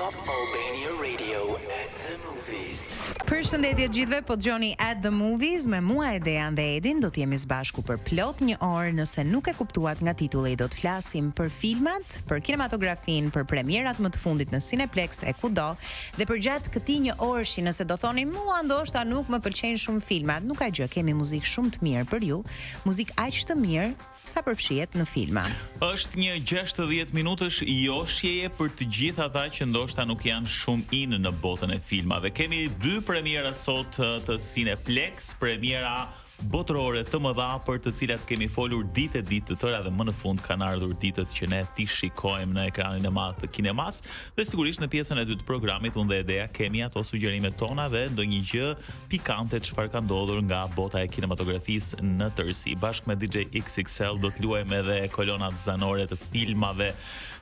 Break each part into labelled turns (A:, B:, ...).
A: Top Albania Radio at the movies.
B: Përshëndetje gjithëve, po dëgjoni At the Movies me mua Edean dhe Edin. Do të jemi së bashku për plot një orë. Nëse nuk e kuptuat nga titulli, do të flasim për filmat, për kinematografin, për premierat më të fundit në Cineplex e kudo. Dhe përgjatë këtij një orëshi, nëse do thoni mua ndoshta nuk më pëlqejnë shumë filmat, nuk ka gjë, kemi muzikë shumë të mirë për ju, muzikë aq të mirë sa përfshihet në filma.
C: Është një 60 minutësh joshjeje për të gjithë ata që ndoshta nuk janë shumë in në botën e filmave. Kemi dy premiera sot të Cineplex, premiera botërore të mëdha për të cilat kemi folur ditë të tëra dhe më në fund kanë ardhur ditët që ne ti shikojmë në ekranin e madh të kinemas dhe sigurisht në pjesën e dytë të programit unë dhe Edea kemi ato sugjerimet tona dhe ndonjë gjë pikante çfarë ka ndodhur nga bota e kinematografisë në tërësi. Bashkë me DJ XXL do të luajmë edhe kolonat zanore të filmave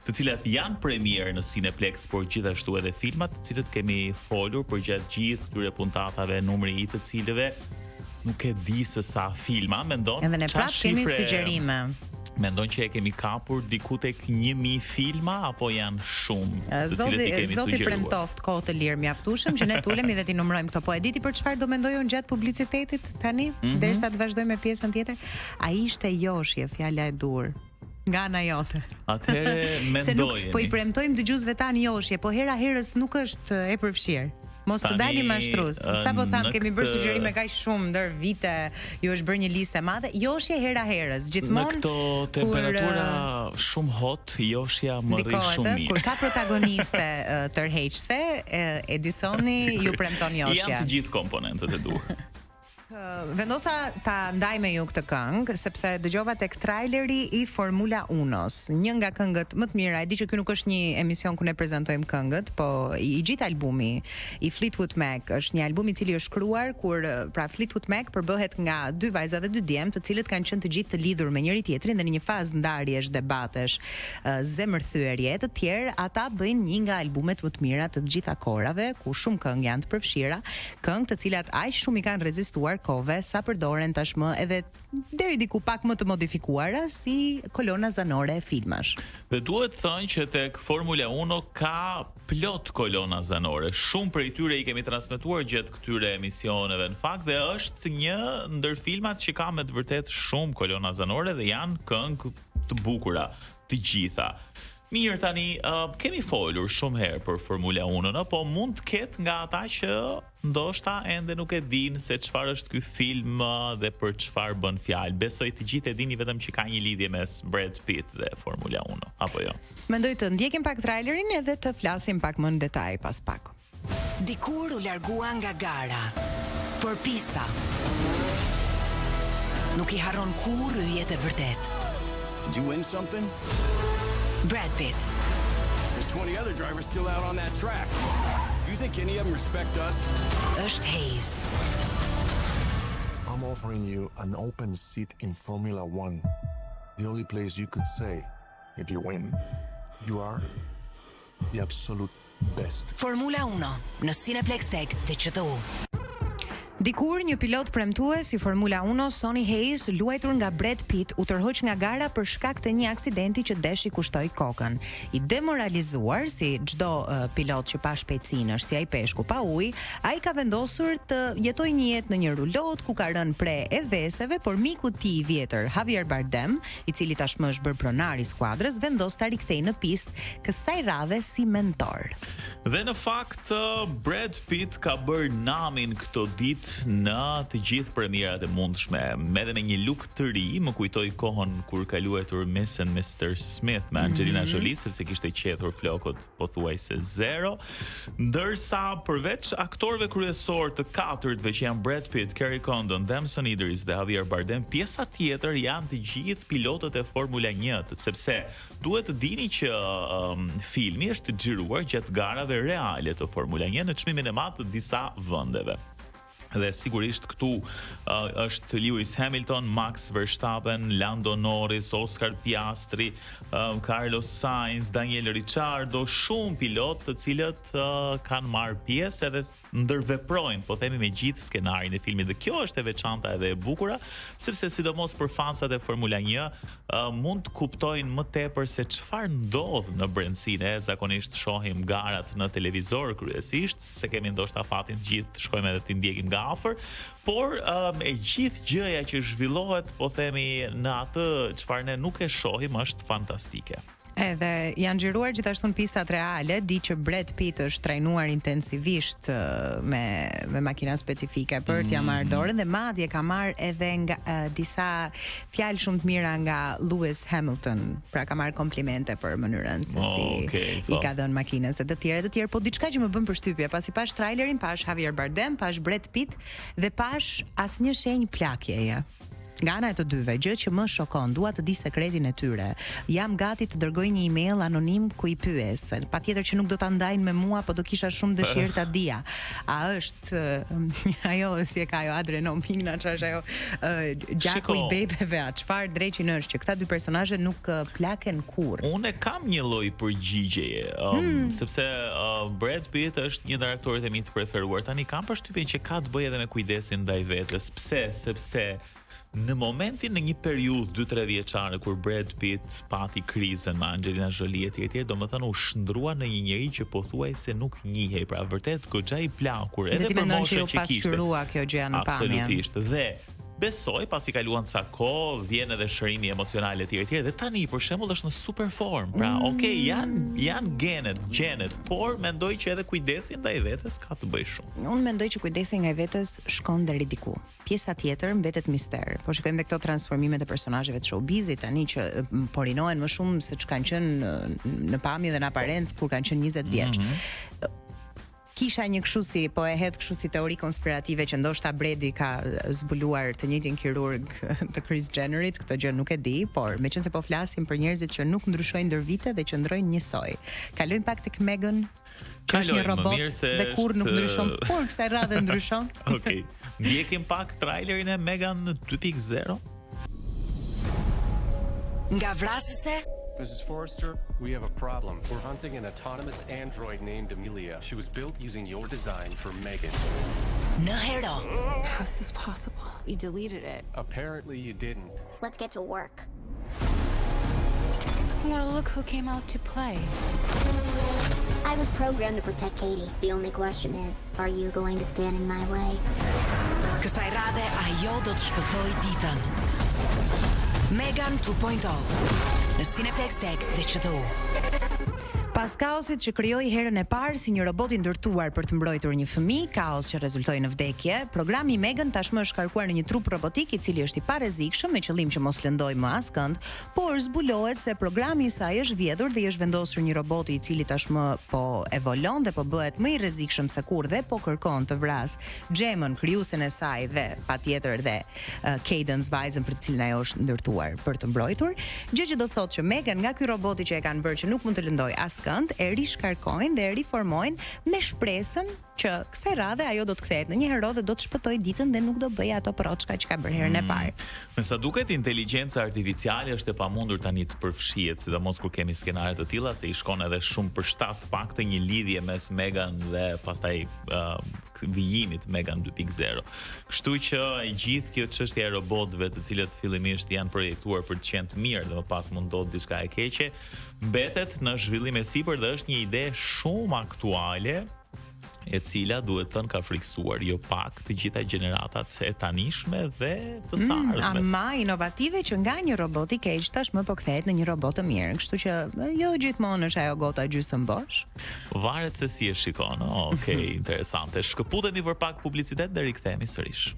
C: të cilat janë premier në Cineplex, por gjithashtu edhe filmat të cilët kemi folur përgjatë gjithë këtyre puntatave, numri i të cilëve nuk e di se sa filma, mendon.
B: Edhe ne prapë kemi sugjerime.
C: Mendon që e kemi kapur diku tek 1000 filma apo janë shumë?
B: Zoti premtoft kohë të lirë mjaftueshëm që ne tulemi dhe ti numërojmë këto. Po e diti për çfarë do mendoj unë gjatë publicitetit tani, derisa të vazhdojmë me pjesën tjetër? Ai ishte joshje, fjala e dur. Nga ana jote.
C: Atëherë mendoj.
B: Po i premtojmë dëgjuesve tan joshje, po hera herës nuk është e përfshirë. Mos të dalim mashtrues. Sa po tham, kemi bërë sugjerime kaq shumë ndër vite, ju është bërë një listë e madhe. Joshje hera herës, gjithmonë.
C: Në këto temperatura shumë hot, joshja më rri shumë mirë.
B: Kur ka protagoniste tërheqëse, Edisoni ju premton joshja.
C: Janë të gjithë komponentët e duhur.
B: Vendosa ta ndaj me ju këtë këngë sepse dëgjova tek traileri i Formula 1-s. Një nga këngët më të mira, e di që ky nuk është një emision ku ne prezantojmë këngët, po i gjithë albumi i Fleetwood Mac është një album i cili është shkruar kur pra Fleetwood Mac përbëhet nga dy vajza dhe dy djem, të cilët kanë qenë të gjithë të lidhur me njëri tjetrin dhe në një fazë ndarjesh, debatesh, zemërthyerje të tjerë, ata bëjnë një nga albumet më të mira të gjitha kohërave, ku shumë këngë janë të përfshira, këngë të cilat aq shumë i kanë rezistuar kove sa përdoren tashmë edhe deri diku pak më të modifikuara si kolona zanore e filmash.
C: Dhe duhet thënë që tek Formula 1 ka plot kolona zanore. Shumë prej tyre i kemi transmetuar gjatë këtyre emisioneve në fakt dhe është një ndër filmat që ka me të vërtet shumë kolona zanore dhe janë këngë të bukura të gjitha. Mirë tani, kemi folur shumë herë për Formula 1, po mund të ketë nga ata që ndoshta ende nuk e din se çfarë është ky film dhe për çfarë bën fjalë. Besoj të gjithë e dini vetëm që ka një lidhje mes Brad Pitt dhe Formula 1, apo jo?
B: Mendoj të ndjekim pak trailerin edhe të flasim pak më në detaj pas pak.
D: Dikur u largua nga gara, por pista nuk I harron kur yjet e vërtet.
E: Did you win something?
D: Brad Pitt.
E: There's 20 other drivers still out on that track. Do you think any of them respect us?
D: Është Hayes.
F: I'm offering you an open seat in Formula 1. The only place you could say, if you win, you are the absolute best.
D: Formula 1 në Cineplex Tech dhe QTU.
B: Dikur një pilot premtues i Formula 1 Sonny Hayes, luajtur nga Brad Pitt, u tërhoq nga gara për shkak të një aksidenti që desh I kushtoi kokën. I demoralizuar si çdo pilot që pa shpejtësinë është si ai peshku pa ujë, ai ka vendosur të jetojë një jetë në një rulot ku ka rënë pre e veseve, por miku I tij I vjetër, Javier Bardem, I cili tashmë është bërë pronar I skuadrës, vendos ta rikthejë në pistë, kësaj radhe si mentor.
C: Dhe në fakt Brad Pitt ka bërë namin këto ditë në të gjithë premierat e mundshme, edhe me një look të ri, më kujtoi kohën kur ka luajtur Miss and Mr. Smith me Angelina Jolie, sepse kishte qetur flokët pothuajse zero, ndërsa përveç aktorëve kryesor të katërtve që janë Brad Pitt, Kerry Condon, Damson Idris dhe Javier Bardem, pjesa tjetër janë të gjithë pilotët e Formula 1, sepse duhet të dini që filmi është xhiruar gjatë garave reale të Formula 1 në çmimin e madh të disa vendeve. Dhe sigurisht këtu është Lewis Hamilton, Max Verstappen, Lando Norris, Oscar Piastri, Carlos Sainz, Daniel Ricciardo, shumë pilot të cilët kanë marrë pjesë edhe ndërveprojnë, po themi, me gjithë skenarin e filmit. Dhe kjo është e veçanta edhe e bukura, sepse sidomos për fansat e Formula 1 mund të kuptojnë më tepër se çfarë ndodh në brendësinë. Zakonisht shohim garat në televizor kryesisht, se kemi ndoshta fatin të gjithë të shkojmë edhe të ndjekim nga afër, por e gjithë gjëja që zhvillohet, po themi, në atë çfarë ne nuk e shohim është fantastike.
B: Edhe janë xhiruar gjithashtu në pistat reale, di që Brad Pitt është trajnuar intensivisht me makina specifike për t'ia marrë dorën dhe madje ka marrë edhe nga disa fjalë shumë të mira nga Lewis Hamilton. Pra ka marrë komplimente për mënyrën se i ka dhënë makinës e të tjerë, po diçka që më bën përshtypje, pasi pash trailerin, pash Javier Bardem, pash Brad Pitt dhe pash asnjë shenjë plakjeje. Nga ana e të dyve, gjë që më shokon, dua të di sekretin e tyre. Jam gati të dërgoj një email anonim ku i pyes. Patjetër që nuk do ta ndajnë me mua, po do kisha shumë dëshirë ta dija. A është ajo si e ka ajo adrenomina, ç'është ajo gjaku i bebeve, a çfarë dreqin është që këta dy personazhe nuk plaken kurrë.
C: Unë kam një lloj përgjigjeje, sepse Brad Pitt është një ndër aktorët e mi të preferuar. Tani kam përshtypjen që ka të bëjë edhe me kujdesin ndaj vetes. Pse? Sepse në momentin, në një periudhë 2-3 vjeçare kur Brad Pitt pati krizën me Angelina Jolie etj, domethënë u shndrua në një njeri që pothuajse nuk njihej, pra vërtet goxha i plakur, edhe për moshën që kishte.
B: Kjo gjëja në pamje.
C: Absolutisht. Dhe besoj, pasi kaluan ca kohë, vjen edhe shërimi emocional etj, dhe tani për shembull është në super form. Pra, janë gjenet, por mendoj që edhe kujdesi ndaj vetes ka të bëjë shumë.
B: Unë mendoj që kujdesi ndaj vetes shkon deri diku. Pjesa tjetër mbetet mister. Po shikojmë edhe këto transformimet e personazheve të showbizit tani që po rinohen më shumë se ç'kanë qenë në pamje dhe në aparencë kur kanë qenë 20 vjeç. Kisha një kështu si, po e hedh kështu si teori konspirative që ndoshta Bredi ka zbuluar të njëjtin kirurg të Kris Jennerit, këtë gjë nuk e di, por meqense po flasim për njerëzit që nuk ndryshojnë ndër vite dhe që ndrojnë njësoj. Kalojmë pak tek Megan, që është një robot dhe kur nuk ndryshon, por kësaj radhe ndryshon.
C: Okej. Ndjekim pak trailerin e Megan 2.0.
D: Nga vrasëse
E: Mrs. Forrester, we have a problem. We're hunting an autonomous android named Amelia. She was built using your design for Megan.
D: në hero.
G: How's this possible? You deleted it.
E: Apparently you didn't.
H: Let's get to work.
G: Well, look who came out to play.
H: I was programmed to protect Katie. The only question is, are you going to stand in my way?
D: Kësaj radhe ajo do të shpëtoj ditën. Megan 2.0 në Cineplex Tech dhe QTU.
B: Pas kaosit që krijoi herën e parë si një robot i ndërtuar për të mbrojtur një fëmijë, kaos që rezultoi në vdekje, programi Megan tashmë është karkuar në një trup robotik i cili është i parrezikshëm me qëllim që mos lëndojë më askënd, por zbulohet se programi i saj është vjedhur dhe i është vendosur një robot i cili tashmë po evolon dhe po bëhet më i rrezikshëm se kur dhe po kërkon të vras Gemën, krijuesen e saj dhe patjetër dhe Cadence, vajzën për të cilën ajo është ndërtuar për të mbrojtur. Gjë që do thotë që Megan nga ky roboti që e kanë bërë që nuk mund të lëndojë askënd, e rishkarkojnë dhe e riformojnë me shpresën që kësaj radhe ajo do të kthehet në një hero dhe do të shpëtojë ditën dhe nuk do bëjë ato proçka që ka bërë herën e parë.
C: Me sa duket, inteligjenca artificiale është e pamundur tani të përfshihet, sidomos kur kemi skenare të tilla se i shkon edhe shumë për shtat pakte një lidhje mes Megan dhe pastaj vijimit Megan 2.0. Kështu që e gjithë kjo çështje e robotëve, të cilët fillimisht janë projektuar për të qenë të mirë dhe më pas mund ndodh diçka e keqe, mbetet në zhvillim e sipër dhe është një ide shumë aktuale, e cila duhet thënë ka friksuar jo pak të gjitha gjeneratat e tanishme dhe të së ardhmes.
B: Ama inovative që nga një robot i keq tashmë po kthehet në një robot të mirë, kështu që jo gjithmonë është ajo gota gjysmë bosh.
C: Varet se si e shikon. Okej, interesante. Shkëputemi për pak publicitet dhe rikthehemi sërish.